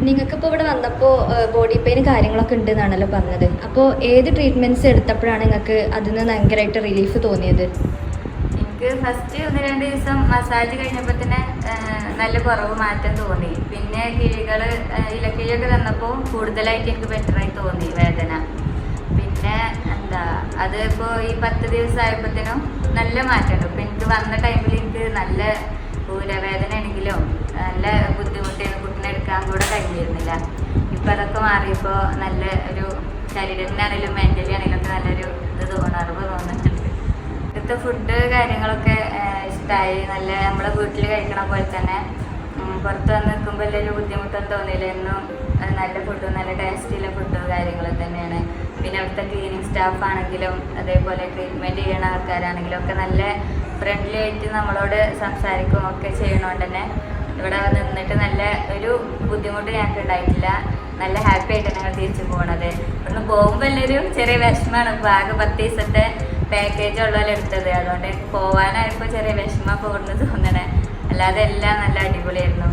നിങ്ങൾക്കിപ്പോൾ ഇവിടെ വന്നപ്പോൾ ബോഡി പെയിൻ കാര്യങ്ങളൊക്കെ ഉണ്ട് എന്നാണല്ലോ പറഞ്ഞത്. അപ്പോൾ ഏത് ട്രീറ്റ്മെൻറ്റ്സ് എടുത്തപ്പോഴാണ് നിങ്ങൾക്ക് അതിൽ നിന്ന് ഭയങ്കരമായിട്ട് റിലീഫ് തോന്നിയത്? എനിക്ക് ഫസ്റ്റ് 1-2 ദിവസം മസാജ് കഴിഞ്ഞപ്പോൾ തന്നെ നല്ല കുറവ് മാറ്റം തോന്നി. പിന്നെ ഇലക്കിഴിയൊക്കെ തന്നപ്പോൾ കൂടുതലായിട്ട് എനിക്ക് ബെറ്ററായി തോന്നി വേദന. പിന്നെ അതിപ്പോൾ ഈ 10 ദിവസം ആയപ്പോഴത്തേനും നല്ല മാറ്റമുണ്ട്. ഇപ്പം എനിക്ക് വന്ന ടൈമിൽ എനിക്ക് നല്ല ഊരവേദന ആണെങ്കിലും നല്ല ബുദ്ധിമുട്ടായിരുന്നു, കുട്ടിനെ എടുക്കാൻ കൂടെ കഴിഞ്ഞിരുന്നില്ല. ഇപ്പം അതൊക്കെ മാറിയപ്പോൾ നല്ല ഒരു ശരീരത്തിനാണെങ്കിലും മെൻ്റലി ആണെങ്കിലും ഒക്കെ നല്ലൊരു ഉണർവ് തോന്നുന്നുണ്ട്. ഇവിടുത്തെ ഫുഡ് കാര്യങ്ങളൊക്കെ ഇഷ്ടമായി. നല്ല നമ്മളെ വീട്ടിൽ കഴിക്കണ പോലെ തന്നെ പുറത്ത് വന്ന് നിൽക്കുമ്പോൾ വലിയൊരു ബുദ്ധിമുട്ടൊന്നും തോന്നിയില്ല. എന്നും നല്ല ഫുഡും നല്ല ടേസ്റ്റിയുള്ള ഫുഡ് കാര്യങ്ങളും തന്നെയാണ്. പിന്നെ അവിടുത്തെ ക്ലീനിങ് സ്റ്റാഫ് ആണെങ്കിലും അതേപോലെ ട്രീറ്റ്മെൻറ്റ് ചെയ്യണ ആൾക്കാരാണെങ്കിലും ഒക്കെ നല്ല ഫ്രണ്ട്ലി ആയിട്ട് നമ്മളോട് സംസാരിക്കും ഒക്കെ ചെയ്യണോണ്ട് തന്നെ ഇവിടെ നിന്നിട്ട് നല്ല ഒരു ബുദ്ധിമുട്ട് ഞങ്ങൾക്ക് ഉണ്ടായിട്ടില്ല. നല്ല ഹാപ്പി ആയിട്ട് ഞങ്ങൾ തിരിച്ചു പോകണത്. ഇവിടുന്ന് പോകുമ്പോൾ എല്ലാവരും ചെറിയ വിഷമമാണ്. ഇപ്പോൾ ആകെ 10 ദിവസത്തെ പാക്കേജ് ഉള്ളവരെ എടുത്തത്. അതുകൊണ്ട് പോകാനായപ്പോൾ ചെറിയ വിഷമം ഇവിടുന്ന് തോന്നണേ. അല്ലാതെ എല്ലാം നല്ല അടിപൊളിയായിരുന്നു.